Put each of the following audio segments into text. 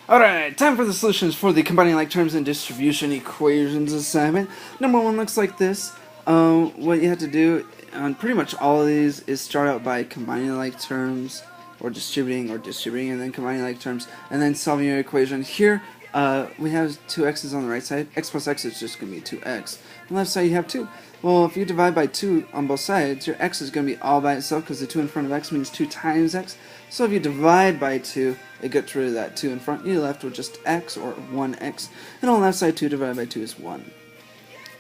Alright, time for the solutions for the combining like terms and distribution equations assignment. Number one looks like this. What you have to do on pretty much all of these is start out by combining like terms, or distributing, and then combining like terms, and then solving your equation. Here, we have two x's on the right side. X plus x is just going to be 2x. On the left side, you have 2. Well, if you divide by 2 on both sides, your x is going to be all by itself because the 2 in front of x means 2 times x. So if you divide by 2, it gets rid of that 2 in front. You're left with just x, or 1x. And on the left side, 2 divided by 2 is 1.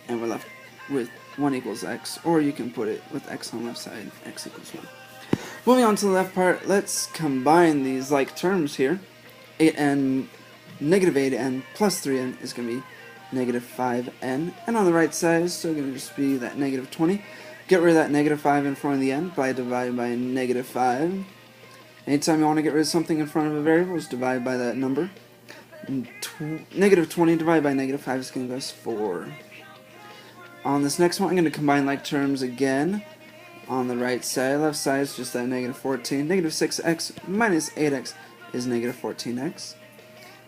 And we're left with 1 equals x, or you can put it with x on the left side, x equals 1. Moving on to the left part, let's combine these like terms here. 8n, negative 8n plus 3n is going to be negative 5n. And on the right side, it's still going to just be that negative 20. Get rid of that negative 5 in front of the n by dividing by negative 5. Anytime you want to get rid of something in front of a variable, just divide by that number. Negative 20 divided by negative 5 is going to give us 4. On this next one, I'm going to combine like terms again. On the right side, left side is just that negative 14. Negative 6x minus 8x is negative 14x.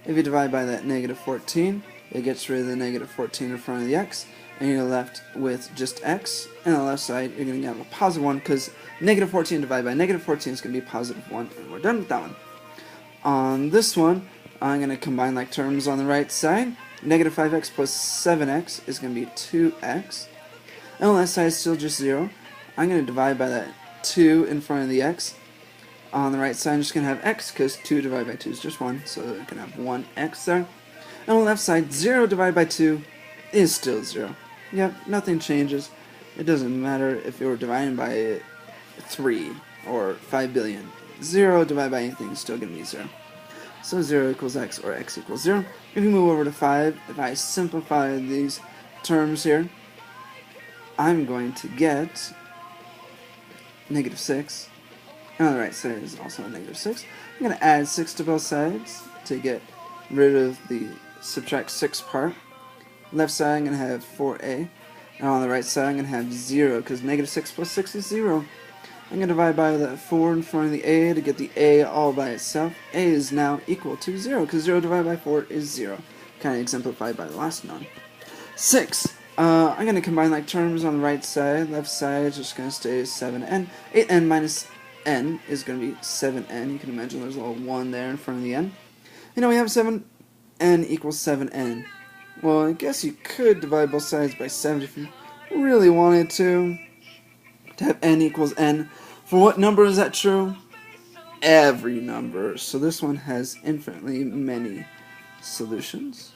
If you divide by that negative 14, it gets rid of the negative 14 in front of the x, and you're left with just x. And on the left side, you're going to have a positive 1, because negative 14 divided by negative 14 is going to be positive 1, and we're done with that one. On this one, I'm going to combine like terms on the right side. Negative 5x plus 7x is going to be 2x. And on the left side is still just 0. I'm going to divide by that 2 in front of the x. On the right side, I'm just going to have x, because 2 divided by 2 is just 1, so I can have 1x there. And on the left side, 0 divided by 2 is still 0. Yep, nothing changes. It doesn't matter if you were dividing by 3 or 5 billion. 0 divided by anything is still going to be 0. So 0 equals x, or x equals 0. If you move over to 5, if I simplify these terms here, I'm going to get negative 6. And on the right side is also a negative 6. I'm going to add 6 to both sides to get rid of the subtract 6 part. Left side, I'm going to have 4a. And on the right side, I'm going to have 0, because negative 6 plus 6 is 0. I'm going to divide by that 4 in front of the a to get the a all by itself. A is now equal to 0, because 0 divided by 4 is 0. Kind of exemplified by the last one. 6. I'm going to combine like terms on the right side. Left side is just going to stay 7n. 8n minus n is going to be 7n. You can imagine there's a little 1 there in front of the n. And now we have 7n equals 7n. Well, I guess you could divide both sides by 7 if you really wanted to have n equals n. For what number is that true? Every number. So this one has infinitely many solutions.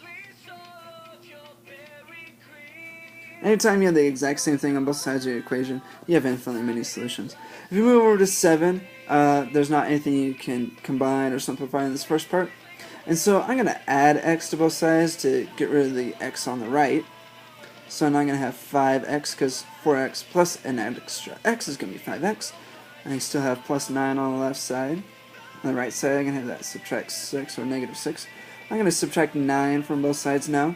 Anytime you have the exact same thing on both sides of your equation, you have infinitely many solutions. If you move over to 7, there's not anything you can combine or simplify in this first part. And so I'm going to add x to both sides to get rid of the x on the right. So now I'm going to have 5x, because 4x plus an extra x is going to be 5x. And I still have plus 9 on the left side. On the right side, I'm going to have that subtract 6, or negative 6. I'm going to subtract 9 from both sides now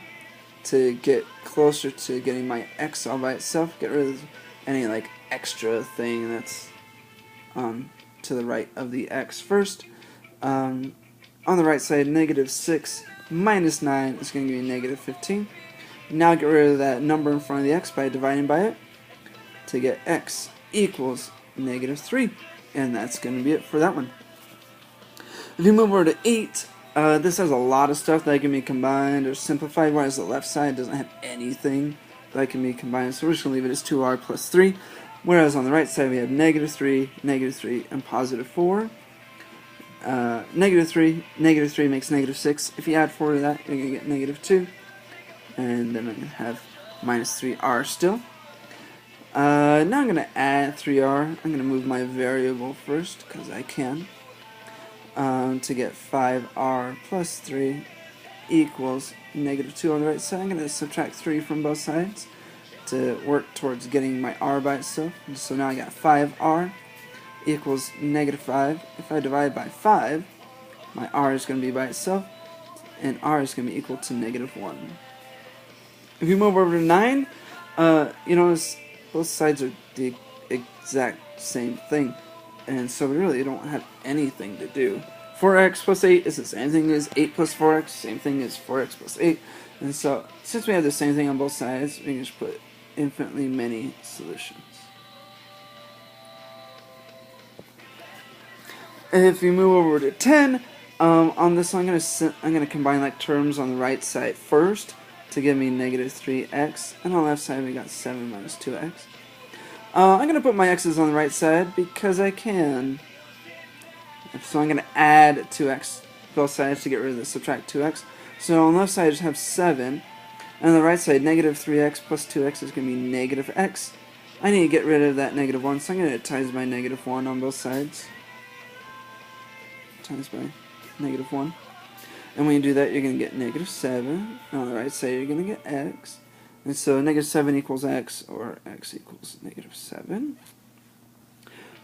to get closer to getting my x all by itself. Get rid of any like extra thing that's to the right of the x first. On the right side, negative 6 minus 9 is going to give me negative 15. Now get rid of that number in front of the x by dividing by it to get x equals negative 3. And that's going to be it for that one. If you move over to 8, this has a lot of stuff that can be combined or simplified, whereas the left side doesn't have anything that can be combined. So we're just going to leave it as 2r plus 3. Whereas on the right side we have negative 3, and positive 4. Negative 3 makes negative 6. If you add 4 to that, you're going to get negative 2. And then I'm going to have minus 3r still. Now I'm going to add 3r. I'm going to move my variable first, because I can. To get 5r plus 3 equals negative 2 on the right side. I'm going to subtract 3 from both sides to work towards getting my r by itself. So now I got 5r equals negative 5. If I divide by 5, my r is going to be by itself, and r is going to be equal to negative 1. If you move over to 9, you notice both sides are the exact same thing, and so we really don't have anything to do. 4x plus 8 is the same thing as 8 plus 4x, same thing as 4x plus 8. And so, since we have the same thing on both sides, we can just put infinitely many solutions. And if we move over to 10, on this one, I'm gonna combine like terms on the right side first to give me negative 3x, and on the left side we got 7 minus 2x. I'm gonna put my x's on the right side because I can. So I'm gonna add 2x both sides to get rid of the subtract 2x. So on the left side I just have 7, and on the right side negative 3x plus 2x is gonna be negative x. I need to get rid of that negative 1, so I'm gonna times by negative 1 on both sides. Times by negative 1. And when you do that, you're going to get negative 7. And on the right side, you're going to get x. And so negative 7 equals x, or x equals negative 7.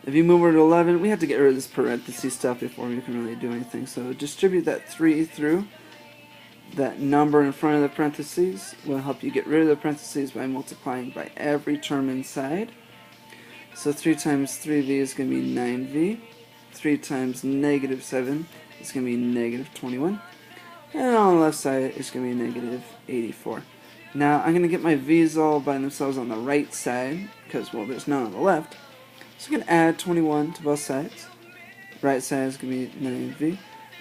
If you move over to 11, we have to get rid of this parenthesis stuff before we can really do anything. So distribute that 3 through. That number in front of the parentheses will help you get rid of the parentheses by multiplying by every term inside. So 3 times 3v is going to be 9v. 3 times negative 7 is going to be negative 21. And on the left side, it's going to be negative 84. Now, I'm going to get my v's all by themselves on the right side, because, well, there's none on the left. So I'm going to add 21 to both sides. Right side is going to be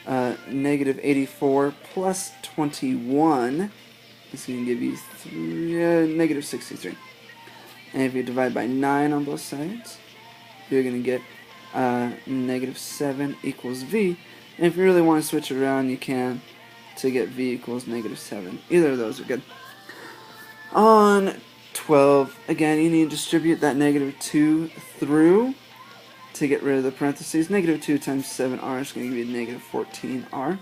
9v. Negative 84 plus 21 is going to give you negative 63. And if you divide by 9 on both sides, you're going to get negative 7 equals v. And if you really want to switch it around, you can to get v equals negative 7. Either of those are good. On 12, again, you need to distribute that negative 2 through to get rid of the parentheses. Negative 2 times 7r is going to give you negative 14r.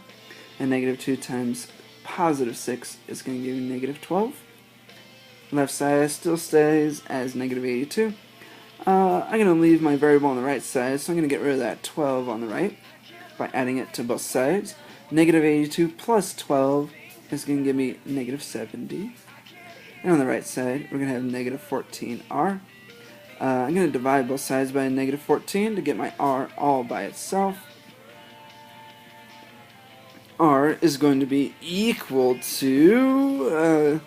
And negative 2 times positive 6 is going to give you negative 12. Left side still stays as negative 82. I'm going to leave my variable on the right side, so I'm going to get rid of that 12 on the right by adding it to both sides. Negative 82 plus 12 is going to give me negative 70. And on the right side, we're going to have negative 14r. I'm going to divide both sides by negative 14 to get my r all by itself. R is going to be equal to,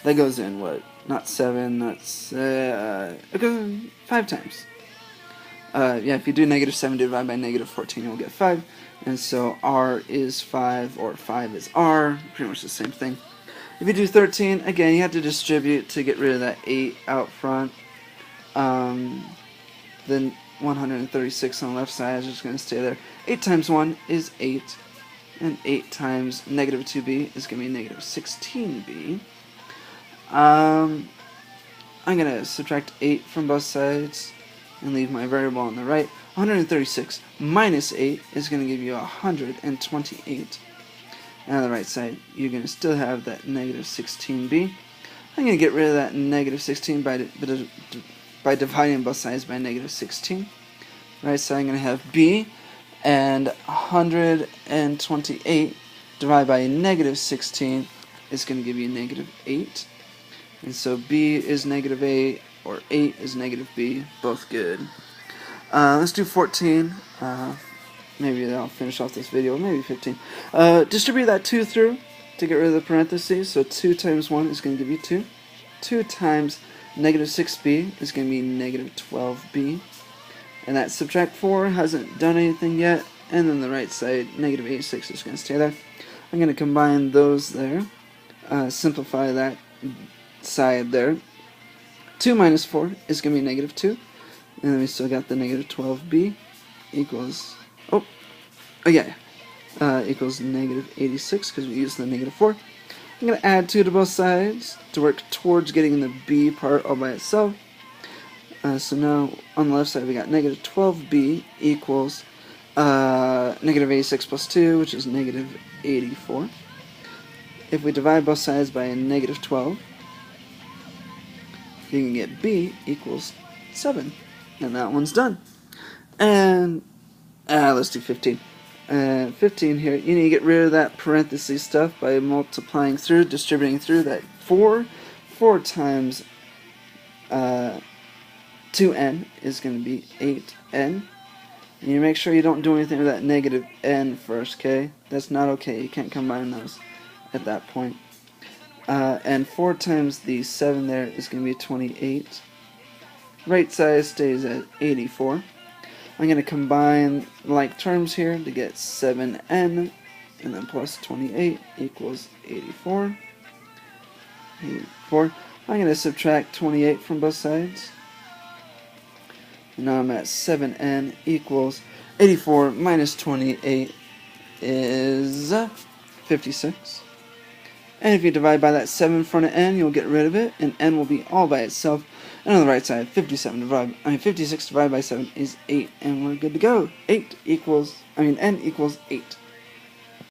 that goes in what? Not 7, that's, it goes 5 times. Yeah, if you do negative 7 divided by negative 14, you'll get 5. And so R is 5, or 5 is R, pretty much the same thing. If you do 13, again, you have to distribute to get rid of that 8 out front. Then 136 on the left side is just going to stay there. 8 times 1 is 8. And 8 times negative 2b is going to be negative 16b. I'm going to subtract 8 from both sides and leave my variable on the right. 136 minus 8 is going to give you 128. And on the right side, you're going to still have that negative 16b. I'm going to get rid of that negative 16 by dividing both sides by negative 16. Right side, I'm going to have b, and 128 divided by negative 16 is going to give you negative 8. And so b is negative 8, or 8 is negative b, both good. Let's do 14. Maybe that'll finish off this video, maybe 15. Distribute that 2 through to get rid of the parentheses. So 2 times 1 is going to give you 2. 2 times negative 6b is going to be negative 12b. And that subtract 4 hasn't done anything yet. And then the right side, negative 86, is going to stay there. I'm going to combine those there. Simplify that side there. 2 minus 4 is going to be negative 2. And then we still got the negative 12b equals, equals negative 86 because we used the negative 4. I'm going to add 2 to both sides to work towards getting the b part all by itself. So now on the left side we got negative 12b equals negative 86 plus 2, which is negative 84. If we divide both sides by a negative 12, you can get b equals 7. And that one's done. And let's do 15. 15 here, you need to get rid of that parentheses stuff by multiplying through, distributing through that 4. 4 times 2n is going to be 8n. You make sure you don't do anything with that negative n first, okay? That's not okay. You can't combine those at that point. And 4 times the 7 there is going to be 28. Right side stays at 84. I'm going to combine like terms here to get 7n, and then plus 28 equals 84. 84. I'm going to subtract 28 from both sides. And now I'm at 7n equals 84 minus 28 is 56. And if you divide by that 7 in front of n, you'll get rid of it, and n will be all by itself. And on the right side, 56 divided by 7 is 8, and we're good to go. N equals 8.